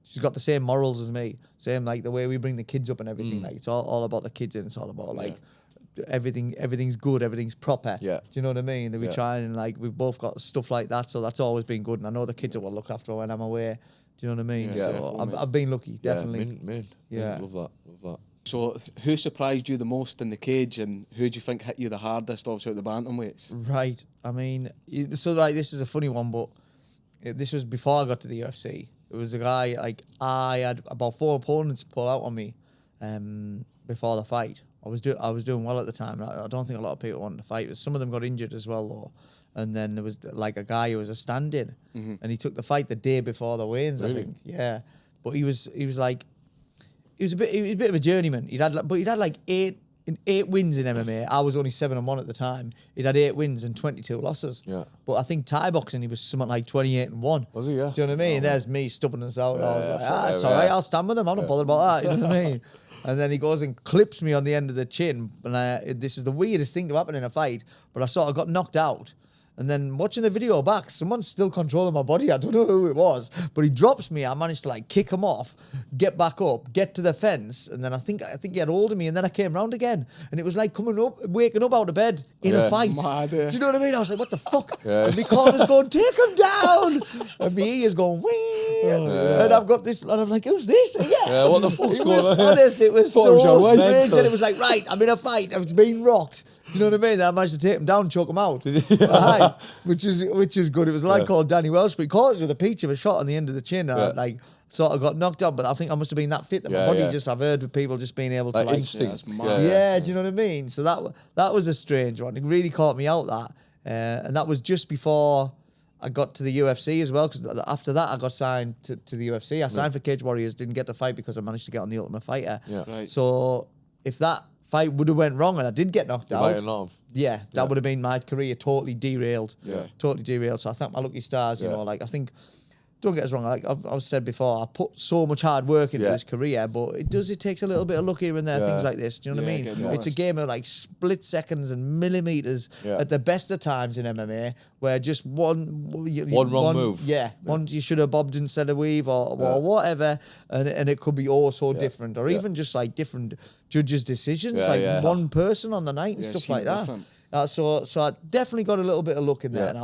she's got the same morals as me. Same like the way we bring the kids up and everything. Like it's all about the kids and it's all about like everything's good, everything's proper. Yeah. Do you know what I mean? And we try and like we've both got stuff like that, so that's always been good. And I know the kids will look after when I'm away. Do you know what I mean? Yeah, So I've been lucky, definitely. Yeah, love that. So, who surprised you the most in the cage, and who do you think hit you the hardest, obviously, at the bantamweights? Right. I mean, so like this is a funny one, but this was before I got to the UFC. It was a guy, like, I had about 4 opponents pull out on me before the fight. I was doing well at the time. I don't think a lot of people wanted to fight. Some of them got injured as well, though. And then there was, like, a guy who was a stand-in. And he took the fight the day before the weigh-ins, I think. Yeah. But he was like... He was a bit of a journeyman. He'd had like 8 wins in MMA. I was only 7-1 at the time. He'd had 8 wins and 22 losses. Yeah. But I think Thai boxing, he was something like 28-1. Was he? Yeah. Do you know what I mean? Oh, There's me stubbing us out. Yeah, I was like, yeah, it's yeah. all right. I'll stand with him. I'm not bothered about that. You know what I mean? And then he goes and clips me on the end of the chin. And this is the weirdest thing to happen in a fight. But I sort of got knocked out. And then watching the video back, someone's still controlling my body. I don't know who it was, but he drops me. I managed to like kick him off, get back up, get to the fence, and then I think he had hold of me, and then I came round again, and it was like waking up out of bed in a fight. Mad, Do you know what I mean? I was like, what the fuck? Yeah. And my corner's going, take him down, and my ear's going, wee, and I've got this, and I'm like, who's this? Yeah, what the fuck's going on? Honest, it was Thought it was your so wife. strange, and it was like, right, I'm in a fight, I was being rocked. You know what I mean? Then I managed to take him down, choke him out. Aye, which is good. It was a lad called Danny Welsh, but he caught us with a peach of a shot on the end of the chin. And I, like, sort of got knocked out, but I think I must have been that fit that my body I've heard of people just being able to like instinct. Yeah, do you know what I mean? So that was a strange one. It really caught me out that. And that was just before I got to the UFC as well, because after that I got signed to the UFC. I signed for Cage Warriors, didn't get to fight because I managed to get on the Ultimate Fighter. Yeah. Right. So if that fight would have went wrong and I did get knocked out, that would have been my career totally derailed. Yeah. Totally derailed. So I thank my lucky stars, you know, like I think, don't get us wrong, like I've said before, I put so much hard work into this career, but it takes a little bit of luck here and there, things like this. Do you know what I mean? It's a game of like split seconds and millimeters at the best of times in MMA, where just one wrong move. One you should have bobbed instead of weave or whatever, and it could be so different, or even just like different judges' decisions, one person on the night and stuff like that. Different. So I definitely got a little bit of luck in there, and I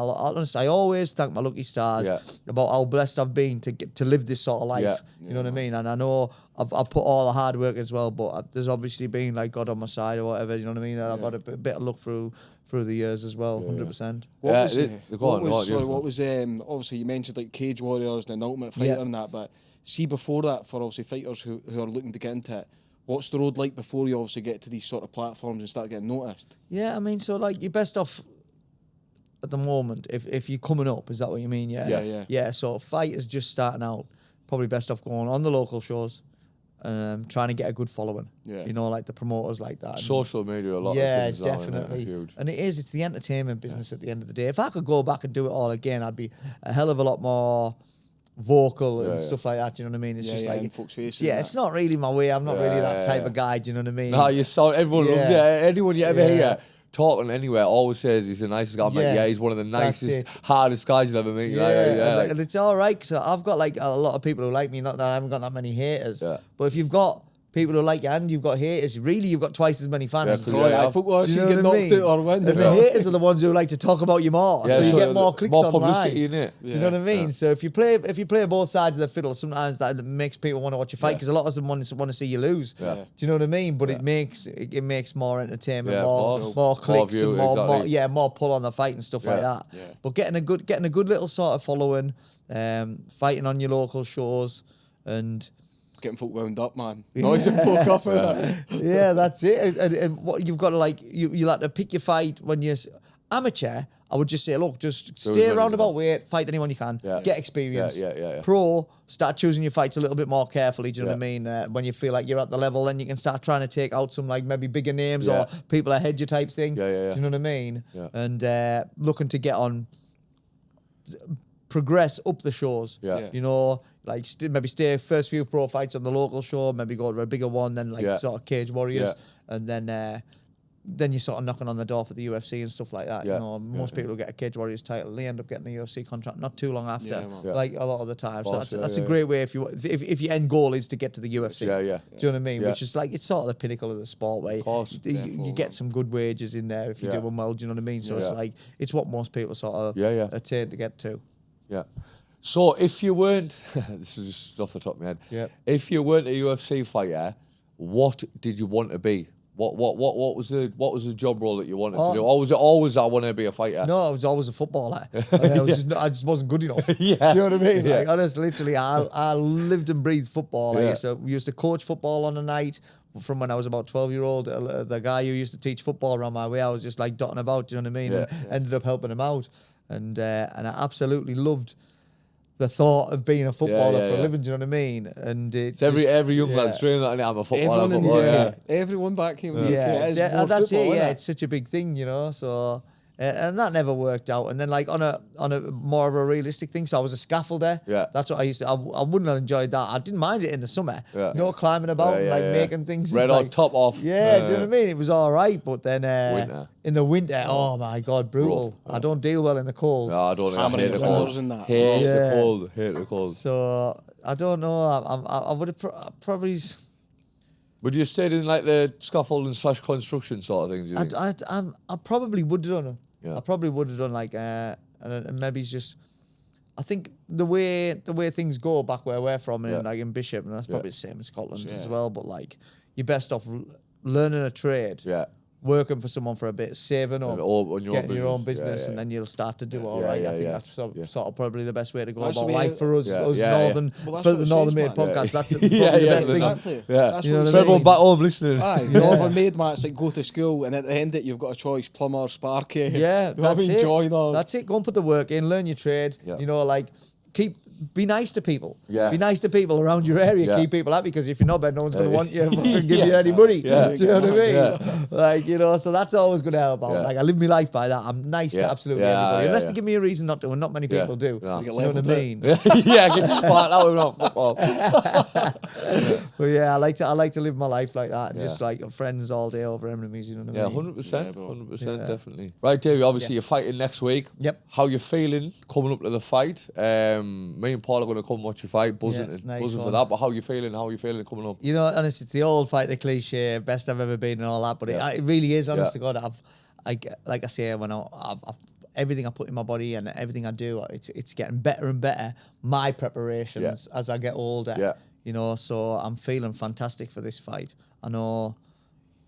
always thank my lucky stars about how blessed I've been to get to live this sort of life. You know what I mean? And I know I've put all the hard work as well, but there's obviously been like God on my side or whatever. You know what I mean? And I've got a bit of luck through the years as well, 100%. What was obviously you mentioned like Cage Warriors and Ultimate Fighter and that, but see before that, for obviously fighters who are looking to get into it, what's the road like before you obviously get to these sort of platforms and start getting noticed? Yeah, I mean, so like you're best off at the moment, if you're coming up, is that what you mean? Yeah. So fighters just starting out, probably best off going on the local shows, trying to get a good following. Yeah. You know, like the promoters like that. Social media, a lot of things. Yeah, definitely. Huge. And it's the entertainment business at the end of the day. If I could go back and do it all again, I'd be a hell of a lot more vocal and stuff like that. Do you know what I mean? It's just like, in folks' faces. yeah, it's not really my way. I'm not really that type of guy. Do you know what I mean? No, you saw everyone loves you. Anyone you ever hear talking anywhere always says he's the nicest guy. I'm like, he's one of the nicest, hardest guys you'll ever meet. And it's all right because I've got like a lot of people who like me. Not that I haven't got that many haters, but if you've got people who like you and you've got haters, really you've got twice as many fans. Football, do you know get what I mean? knocked out or win. And the haters are the ones who like to talk about you more, so you get more clicks online. Publicity in it. Do you know what I mean? So if you play both sides of the fiddle, sometimes that makes people want to watch you fight because a lot of them want to see you lose. Do you know what I mean? But it makes more entertainment, more clicks, and more pull on the fight and stuff like that. But getting a good little sort of following, fighting on your local shows, and getting folk wound up, man. Noising folk up. Yeah, that's it. And what you've got to like, you like to pick your fight when you're amateur. I would just say, look, just stay around about weight, fight anyone you can, get experience. Pro, start choosing your fights a little bit more carefully. Do you know what I mean? When you feel like you're at the level, then you can start trying to take out some like maybe bigger names or people ahead you type thing. Do you know what I mean? And looking to get on, progress up the shows. You know, like maybe stay first few pro fights on the local show, maybe go to a bigger one, then like sort of Cage Warriors, and then you're sort of knocking on the door for the UFC and stuff like that. You know, most people who get a Cage Warriors title, they end up getting the UFC contract not too long after, like a lot of the time. So that's a great way if your end goal is to get to the UFC. Do you know what I mean? Which is like, it's sort of the pinnacle of the sport where you get some good wages in there if you're doing well. Do you know what I mean? So it's like, it's what most people sort of attain to get to. Yeah. So if you weren't, this is just off the top of my head. If you weren't a UFC fighter, what did you want to be? What was the job role that you wanted to do? Or was it always I want to be a fighter? No, I was always a footballer. I just wasn't good enough. Do you know what I mean? Like, honestly, literally, I lived and breathed football. We used to coach football on a night from when I was about 12-year-old. The guy who used to teach football around my way, I was just like dotting about. Do you know what I mean? And ended up helping him out, and I absolutely loved the thought of being a footballer for a living. Do you know what I mean? And it's every young lad's dream that I'm a footballer. Everyone back here. That's it. Yeah, it's such a big thing, you know. So. And that never worked out. And then, like on a more of a realistic thing, so I was a scaffolder. That's what I used to. I wouldn't have enjoyed that. I didn't mind it in the summer. You know, climbing about and like making things. Red off, top off. Yeah, do you know what I mean? It was all right, but then in the winter, oh my god, brutal. I don't deal well in the cold. No, I don't. How many windows in that? Hate the cold. So I don't know. I would have probably. Would you have stayed in like the scaffolding / construction sort of thing? Do you think? I probably would have done. I probably would have done like and maybe it's just. I think the way things go back where we're from and like in Bishop, and that's probably the same in Scotland as well. But like, you're best off learning a trade. Working for someone for a bit, saving up, getting your own business, and then you'll start to do all right. I think that's sort of probably the best way to go about life for us, northern, for the Northern Made podcast. That's probably the best thing. Exactly. That's you know what everyone back home listening. Northern Made, man, it's like go to school, and at the end of it, you've got a choice: plumber, sparky. That's it. Join on. That's it. Go and put the work in, learn your trade. You know, like be nice to people. Be nice to people around your area. Keep people happy, because if you're not bad, no one's going to want you and give you any money. Do you know what I mean? Like, you know, so that's always going to help out. Like, I live my life by that. I'm nice to absolutely everybody. Unless they give me a reason not to, and not many people do. Do you know what I mean? Get sparked out with football. But yeah, I like to live my life like that. Just like friends all day over enemies, you know what I mean? 100%, definitely. Right, Davey, obviously you're fighting next week. How you feeling coming up to the fight? Me and Paul are going to come and watch you fight, buzzing for that. But how you feeling? How are you feeling coming up? You know, honestly, it's the old fighter cliche, best I've ever been and all that. But it really is, honest to God. Like I say, when everything I put in my body and everything I do, it's getting better and better. My preparations as I get older. You know, so I'm feeling fantastic for this fight. I know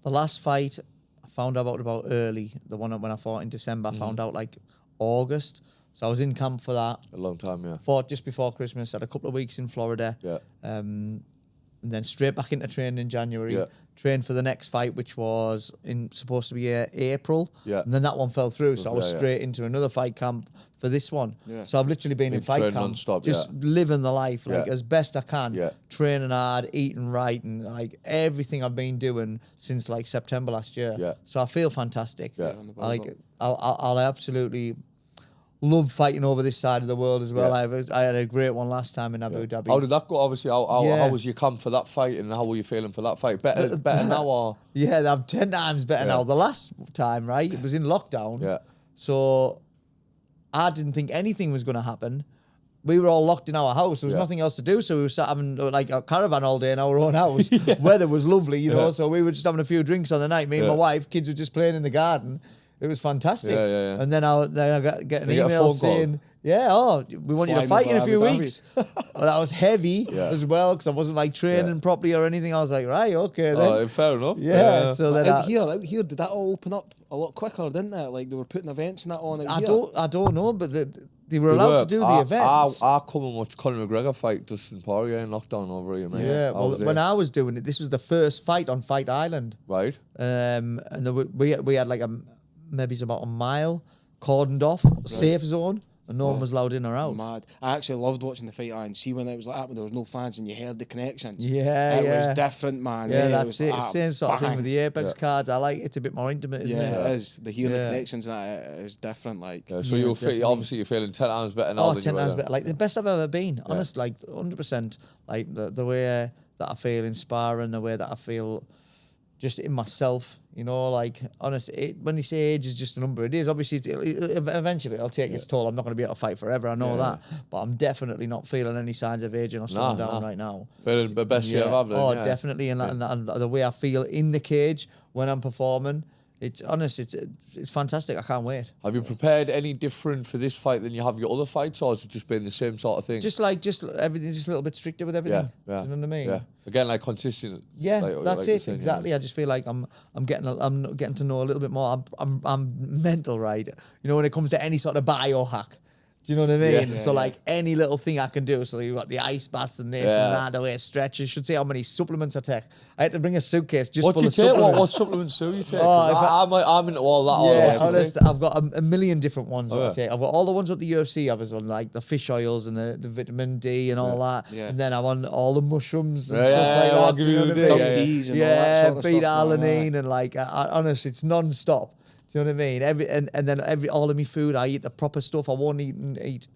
the last fight I found out about early. The one when I fought in December, I found out like August. So I was in camp for that. A long time, Fought just before Christmas. Had a couple of weeks in Florida. and then straight back into training in January. Yeah. Trained for the next fight, which was supposed to be April. Yeah. And then that one fell through, so I was straight into another fight camp for this one. Yeah. So I've literally been in fight camp, non-stop, just living the life like as best I can, Yeah. training hard, eating right, and like everything I've been doing since like September last year. Yeah. So I feel fantastic. Yeah. I'll absolutely love fighting over this side of the world as well. Yeah. I had a great one last time in Abu Dhabi. How did that go? Obviously, how was your camp for that fight, and how were you feeling for that fight? Better now, or Yeah, I'm 10 times better now. The last time, right, it was in lockdown. Yeah. So I didn't think anything was going to happen. We were all locked in our house. There was nothing else to do, so we were sat having like a caravan all day in our own house. Weather was lovely, you know, so we were just having a few drinks on the night. Me and my wife, kids were just playing in the garden. It was fantastic. Yeah. And then I get an You get a email phone call. saying, we want you to fight in a few weeks. And I was heavy as well because I wasn't like training properly or anything. I was like, right, okay then. Oh, fair enough. Yeah. So then out here, did that all open up a lot quicker, didn't it? Like they were putting events and that on. I don't know, but they were allowed to do the events. I come and watch Conor McGregor fight Dustin Poirier in lockdown over here, mate. Yeah, when I was doing it, this was the first fight on Fight Island. Right. And we had like maybe it's about a mile cordoned off, safe zone, and no one was allowed in or out. Mad. I actually loved watching the fight and see when it was like that when there was no fans and you heard the connections. Yeah, it was different, man. Yeah, that's it. Same sort of thing with the Apex cards. I like it's a bit more intimate, isn't it? Yeah, it is. The hearing the connections and that is different. Like, so you're obviously you're feeling 10 times better now. 10 times better. Like the best I've ever been. Honest, like 100%. Like the way that I feel in sparring, the way that I feel just in myself, you know, like, honestly, when they say age is just a number, it is. Obviously, eventually it'll take its toll. I'm not going to be able to fight forever, I know that. But I'm definitely not feeling any signs of aging or slowing down right now. Feeling the best you ever have. Oh, definitely. And the way I feel in the cage when I'm performing, it's fantastic. I can't wait. Have you prepared any different for this fight than you have your other fights, or has it just been the same sort of thing? Just everything's just a little bit stricter with everything. Yeah. Do you know what I mean? Yeah. Again, like consistent. Yeah, that's it. Saying, exactly. I just feel like I'm getting to know a little bit more. I'm mental, right? You know, when it comes to any sort of biohack. Do you know what I mean? Yeah. So like any little thing I can do. So you've got the ice baths and this and that, the way it stretches. Should see how many supplements I take. I had to bring a suitcase just full of supplements. What supplements do you take? I'm into all that. Yeah, honestly, I've got a million different ones I take. I've got all the ones with the UFC. I was on like the fish oils and the vitamin D and all that. Yeah. And then I'm on all the mushrooms and stuff like that. I'll give you the teas and all that sort of beta stuff. alanine and like honestly, it's non-stop. Do you know what I mean? And then all of my food, I eat the proper stuff. I won't eat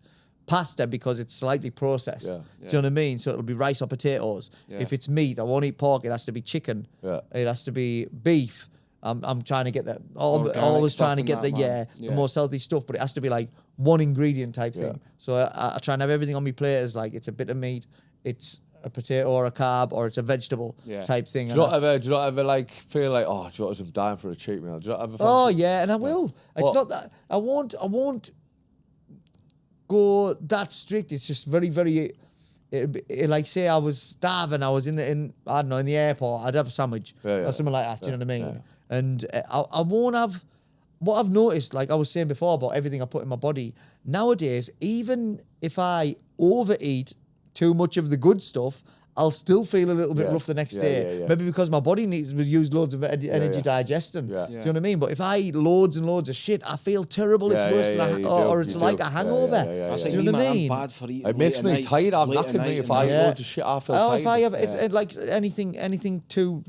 pasta because it's slightly processed. Do you know what I mean? So it'll be rice or potatoes. If it's meat, I won't eat pork. It has to be chicken. It has to be beef. I'm trying to get that. Always trying to get the most healthy stuff, but it has to be like one ingredient type thing. So I try and have everything on my plate as like it's a bit of meat, it's a potato or a carb, or it's a vegetable type thing. Do you not ever like feel like, oh, do you know what, I'm dying for a cheat meal? Do you not ever fancy? Oh yeah, and I will. It's not that I won't go that strict. It's just very, very. Like say I was starving, I was in the airport. I'd have a sandwich or something like that. Do you know what I mean? Yeah. And I won't have. What I've noticed, like I was saying before about everything I put in my body nowadays, even if I overeat too much of the good stuff, I'll still feel a little bit rough the next day. Maybe because my body needs to use loads of energy digesting. Do you know what I mean? But if I eat loads and loads of shit, I feel terrible. It's worse or it's like a hangover. Do you know what I mean? I'm bad for eating. It makes me tired. I'm knackered me if I eat loads of shit. I feel tired. If I have it's like anything too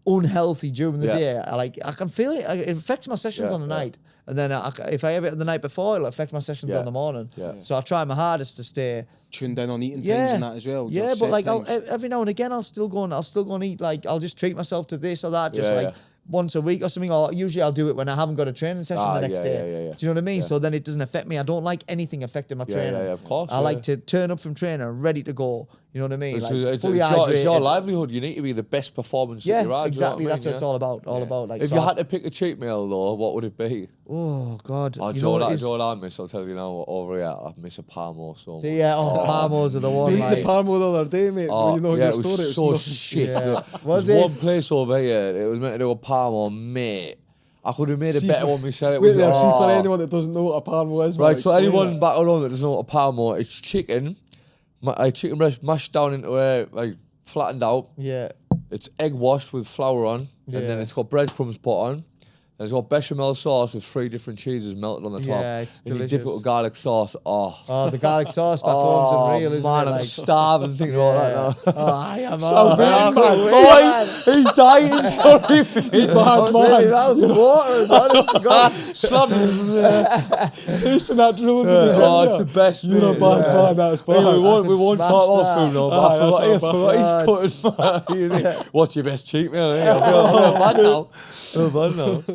unhealthy during the day, I can feel it. It affects my sessions on the night. And then if I have it the night before, it'll affect my sessions on the morning. So I try my hardest to stay tuned in on eating things and that as well. Yeah, but like every now and again, I'll still go and eat. Like I'll just treat myself to this or that, just once a week or something. Or usually I'll do it when I haven't got a training session the next day. Do you know what I mean? So then it doesn't affect me. I don't like anything affecting my training. Yeah, of course. I like to turn up from training ready to go. You know what I mean? It's your livelihood. You need to be the best performance that you are. Exactly. You know That's what it's all about. All about. Like, if you had to pick a cheat meal though, what would it be? Oh God! Do you know what I miss? I'll tell you now. Over here, I miss a Parmo so much. Yeah, Parmos are the one. We ate the Parmo the other day, mate. Oh, you know yeah, your it was story. so shit. Was There's it? one place over here. It was meant to do a Parmo, mate. I could have made a better one myself. Wait there, see for anyone that doesn't know what a Parmo is. Right, so anyone back home that doesn't know what a Parmo, it's chicken breast mashed down into flattened out. Yeah. It's egg washed with flour on, and then it's got breadcrumbs put on. And it's got bechamel sauce with 3 different cheeses melted on the top. Yeah, it's and delicious. you dip it with garlic sauce. Oh, the garlic sauce back home's unreal, isn't man, it? I'm Like, starving thinking about that now. I am. So bad, man. He's dying. Sorry, It's bad, man. That was water. Honest to God. Tasting that drilling. Oh, it's the best. You're a bad man. That's bad. Hey, we won't smash talk that. about food now, but I forgot he's cutting. What's your best cheat meal? I feel bad now.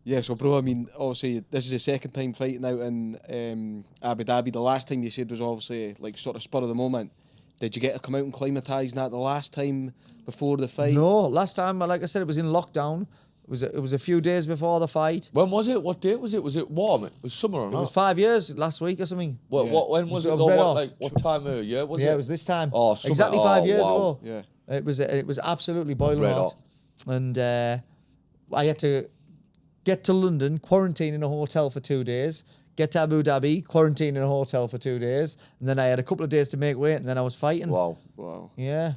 Yeah, so bro, I mean, obviously this is the second time fighting out in Abu Dhabi. The last time you said was obviously like sort of spur of the moment. Did you get to come out and climatise that the last time before the fight? No, last time, like I said, it was in lockdown. It was a few days before the fight. When was it? What date was it? Was it warm? It was summer or not? It was 5 years last week or something. When was it? What time of year was it? Yeah, it was this time. Oh, summer. Exactly 5 years ago. Yeah. It was absolutely boiling Red hot. And I had to get to London, quarantine in a hotel for 2 days, get to Abu Dhabi, quarantine in a hotel for 2 days, and then I had a couple of days to make weight, and then I was fighting. Wow. Yeah.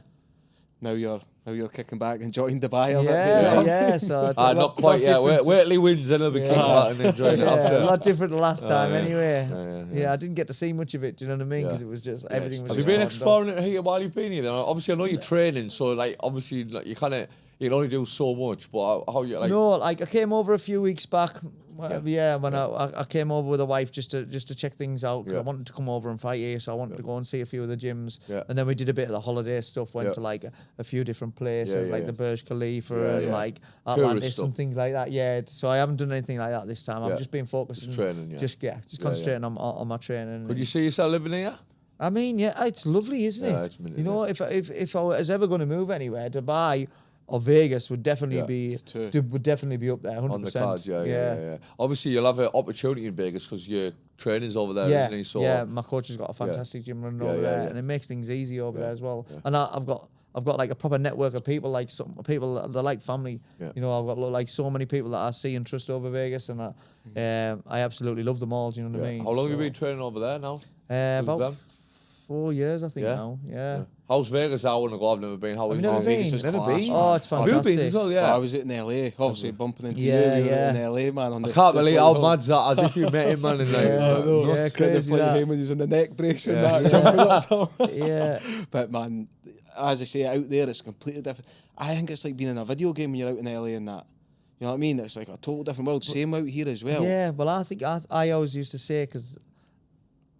Now you're kicking back, enjoying Dubai. Yeah. So it's not quite yet. Wait till he wins, then he'll be kicking back and enjoying it after. A lot different the last time, anyway. Yeah. I didn't get to see much of it. Do you know what I mean? Because it was just everything was. Have you been exploring it here while you've been here? Then? Obviously, I know you're training, so like obviously, like you kind of. You can only do so much, but how you like? No, like I came over a few weeks back. When I came over with a wife just to check things out because I wanted to come over and fight here, so I wanted to go and see a few of the gyms. And then we did a bit of the holiday stuff. Went to like a few different places, like the Burj Khalifa and like Atlantis and things like that. Yeah, so I haven't done anything like that this time. I've just been focusing, just training. Just concentrating on my training. Could you see yourself living here? I mean, it's lovely, isn't it? It's minute, you know, if I was ever going to move anywhere, Dubai or Vegas would definitely be up there, 100%. On the cards, yeah. Obviously, you'll have an opportunity in Vegas because your training's over there, isn't he? So my coach has got a fantastic gym running over there, and it makes things easy over there as well. And I've got like a proper network of people, like some people they're like family. You know, I've got like so many people that I see and trust over Vegas, and I absolutely love them all. Do you know what I mean? How long have you been training over there now? About 4 years, I think now. Yeah. How's Vegas? I want to go. I've never been. How is never Vegas? been? Is Never class, been. Oh, it's fantastic. Have you been as well? Yeah. I was in LA, obviously bumping into you. Yeah. In LA, man. I can't believe how mad's that. As if you met him, man. And like, crazy that. Him when he was in the neck brace and that, jumping up top. Yeah. But man, as I say, out there it's completely different. I think it's like being in a video game when you're out in LA and that. You know what I mean? It's like a total different world. Same out here as well. Yeah, well, I think I always used to say, because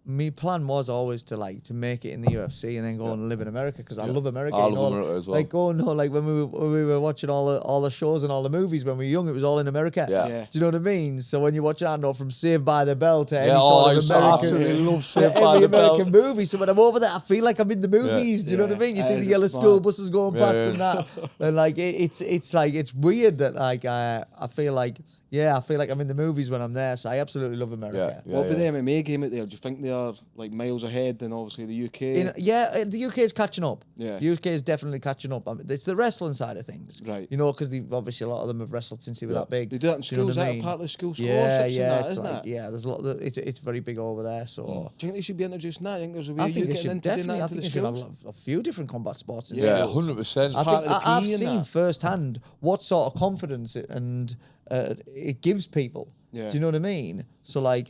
my plan was always to make it in the UFC and then go and live in America, because I love America. I love America as well. Like like when we were watching all the shows and all the movies when we were young, it was all in America. Yeah. Do you know what I mean? So when you watch from Saved by the Bell to any I sort of absolutely American, love Saved by the Bell. American movie. So when I'm over there, I feel like I'm in the movies. Do you know what I mean? You see the yellow school buses going past and that, and like it's weird that I feel like. Yeah, I feel like I'm in the movies when I'm there, so I absolutely love America. What with the MMA game out there? Do you think they are like miles ahead than obviously the UK? The UK is catching up. Yeah. UK is definitely catching up. I mean, it's the wrestling side of things. Right. You know, because obviously a lot of them have wrestled since they were that big. They do that in schools. You know Is what I that mean? part of the school scholarships scholarships isn't it? Yeah, there's a lot. It's very big over there. So Do you think they should be introducing that? I think there's a way I you think they getting should into doing definitely. that I into think the they should schools. have a few different combat sports in Yeah, schools. 100%. I part think of the I've PE and seen that. firsthand what sort of confidence it gives people. Yeah. Do you know what I mean? So like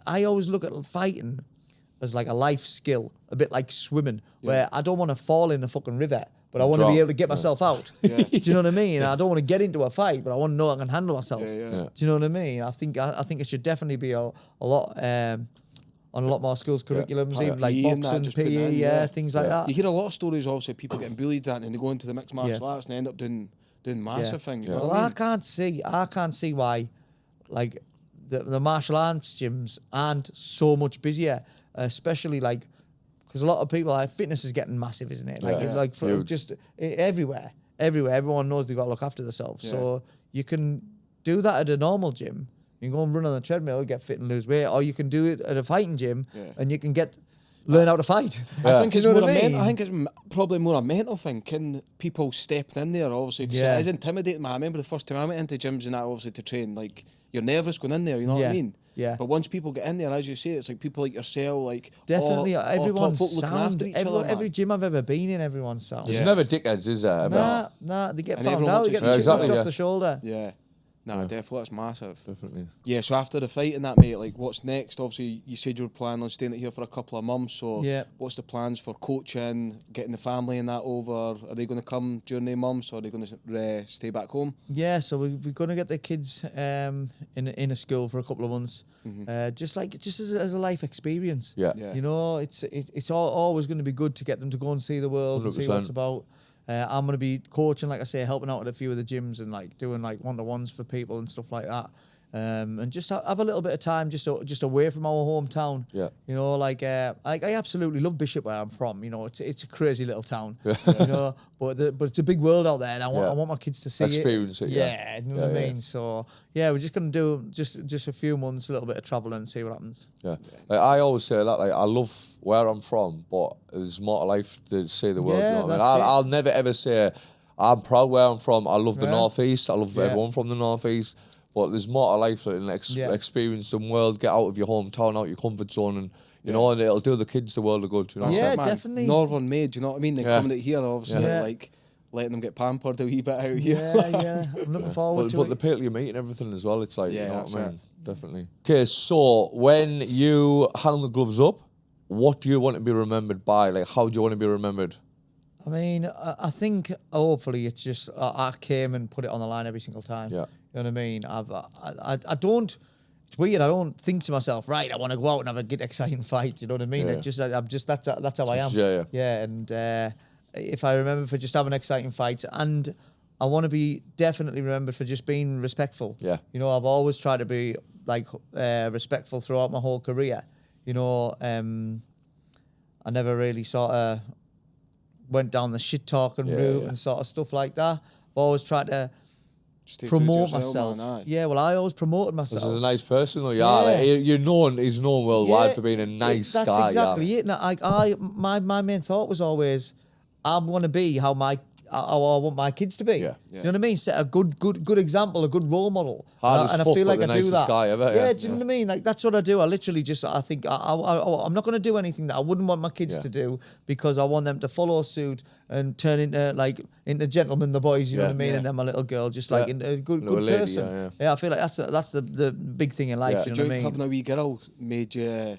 I always look at fighting as like a life skill, a bit like swimming, where I don't want to fall in the fucking river, but I want to be able to get myself out. Do you know what I mean? I don't want to get into a fight, but I want to know I can handle myself. Do you know what I mean? I think it should definitely be a lot on a lot more schools curriculums, even like boxing, PE, things like that. You hear a lot of stories, obviously, people getting bullied and they go into the mixed martial arts and they end up doing massive things. You know Well, what I mean? I can't see why, like the martial arts gyms aren't so much busier, especially like because a lot of people fitness is getting massive, isn't it? Like for just everywhere, everyone knows they've got to look after themselves. So you can do that at a normal gym. You can go and run on the treadmill, get fit and lose weight, or you can do it at a fighting gym and you can learn how to fight. I think it's I think it's probably more a mental thing. Can people step in there, obviously? Because it is intimidating, man. I remember the first time I went into gyms and that, obviously, to train, like, you're nervous going in there, you know what I mean? Yeah. But once people get in there, as you say, it's like people like yourself, like Definitely, top everyone's folk looking sound. after each other, Every man. gym I've ever been in, everyone's sound. There's never dickheads, is there? Nah, they get And found everyone out. wants They get to the see chip exactly, off yeah. the shoulder. Yeah. No, definitely, that's massive. Definitely. Yeah, so after the fight and that, mate, like, what's next? Obviously, you said you were planning on staying here for a couple of months, so Yeah. what's the plans for coaching, getting the family and that over? Are they going to come during the months, or are they going to stay back home? Yeah, so we're going to get the kids in a school for a couple of months, just as a life experience. Yeah. Yeah. You know, it's always going to be good to get them to go and see the world and see what it's 100%. about. I'm going to be coaching, like I say, helping out at a few of the gyms and like doing like one-to-ones for people and stuff like that. And just have a little bit of time just away from our hometown. Yeah. You know, like I absolutely love Bishop where I'm from. You know, it's a crazy little town. You know, but it's a big world out there, and I want my kids to see Experience it. Yeah, you know what I mean. So yeah, we're just gonna do just a few months, a little bit of travel, and see what happens. Yeah. Like, I always say that, like, I love where I'm from, but there's more to life to see the world. Yeah, You know what I mean? that's it. I'll never ever say I'm proud where I'm from. I love the Yeah. Northeast. I love Yeah. everyone from the Northeast. But there's more to life than experience the world, get out of your hometown, out your comfort zone, and you know, and it'll do the kids the world of good. You know? Yeah, It, man. definitely. Northern made, you know what I mean? They're Yeah. coming out here, obviously, Yeah. like letting them get pampered a wee bit out here. Yeah. I'm looking forward to But it. the people you meet and everything as well, it's like, Yeah, you know that's what I mean? Definitely. Okay, so when you hang the gloves up, what do you want to be remembered by? Like, how do you want to be remembered? I mean, I think hopefully it's just I came and put it on the line every single time. Yeah. You know what I mean? I don't. It's weird. I don't think to myself, right? I want to go out and have a good, exciting fight. You know what I mean? Yeah. I'm just that's how I am. Yeah. And if I remember for just having exciting fights, and I want to be definitely remembered for just being respectful. Yeah. You know, I've always tried to be like respectful throughout my whole career. You know, I never really sort of went down the shit talking route and sort of stuff like that. I've always tried to Stay true to promote yourself, myself. man, aye. Yeah, well, I always promoted This myself. is a nice person, though. Yeah. Like, he's known worldwide Yeah, for being a nice that's guy. exactly it. Now, my main thought was always, I want to be how I want my kids to be. Yeah. Do you know what I mean? Set a good example, a good role model. Hard as and I fuck, feel like but the I do nicest that. guy ever, Yeah, yeah. do you know what I mean? Like that's what I do. I literally just I think I'm not going to do anything that I wouldn't want my kids to do because I want them to follow suit and turn into gentlemen, the boys. You know what I mean? Yeah. And then my little girl just like into a good lady, person. yeah. I feel like that's the big thing in life. Yeah. You know Do what you I think mean? having a wee girl made you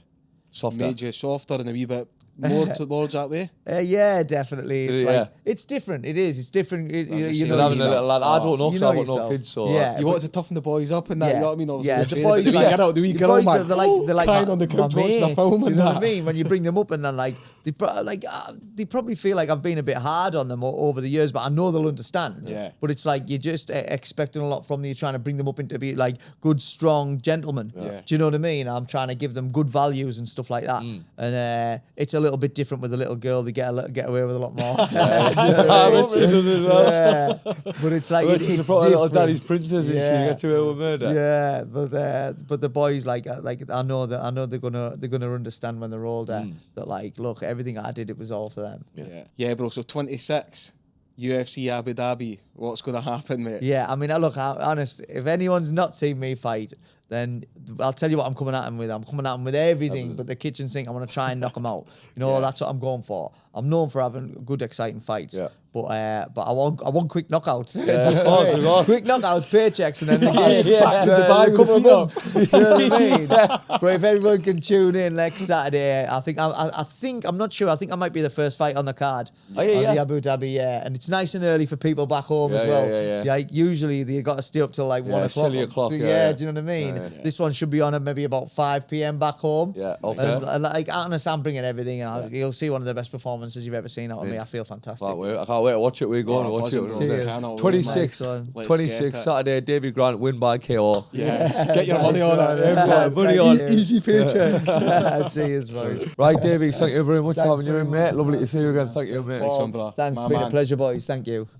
Softer. and a wee bit more towards that way? Yeah, definitely. It's Yeah. like it's different. It is. It's different. You saying, know But having a yourself. little lad, I don't know You because know I've got no yourself. kids, so Yeah. You wanted to toughen the boys up and that, you know what I mean? Obviously, Yeah, the the boys wee like girl, the wee the girl, boys, man. they're like Crying my, on the couch my watching the mates, film you and know that. what I mean? When you bring them up and then like they probably feel like I've been a bit hard on them over the years, but I know they'll understand. Yeah. But it's like you're just expecting a lot from them. You're trying to bring them up into be like good, strong gentlemen. Yeah. Do you know what I mean? I'm trying to give them good values and stuff like that. And it's a little bit different with a little girl. They get away with a lot more. Yeah. But it's like it's little different. daddy's princess and she Yeah. gets away with murder. Yeah, but the boys like I know they're gonna understand when they're older that like look, everything I did, it was all for them. Yeah, bro. So 26, UFC Abu Dhabi. What's going to happen, mate? Yeah, I mean, look, honest, if anyone's not seen me fight, then I'll tell you what I'm coming at him with. I'm coming at him with everything but the kitchen sink. I want to try and knock them out. You know, that's what I'm going for. I'm known for having good, exciting fights. Yeah. But I want quick knockouts. Yeah, of course. Quick knockouts, paychecks, and then again, back to Yeah. Dubai with a Couple of month. You know what I mean? But if everyone can tune in next Saturday, I think I'm not sure. I think I might be the first fight on the card. Oh, yeah, on yeah. the Abu Dhabi, yeah. And it's nice and early for people back home Yeah, as well. yeah. Like usually they got to stay up till like 1 o'clock. silly o'clock, So, yeah. do you know what I mean? Yeah. This one should be on at maybe about 5 p.m. back home. Yeah, okay. And, like honest, I'm bringing everything. And you'll see one of the best performances you've ever seen out of me. I feel fantastic. I can't wait to watch it. We're going to watch it. Cheers. 26, Nice one. Let's 26 get it. Saturday, Davey Grant win by KO. Yes. Get your money on it. Yeah, everyone. money on thank it. you. Easy paycheck. Cheers, boys. Right, Davey, thank you very much for Thanks having you very in, mate. Lovely to see you again. Thank you, mate. one, brother. Thanks. My It's been a man. pleasure, boys. Thank you.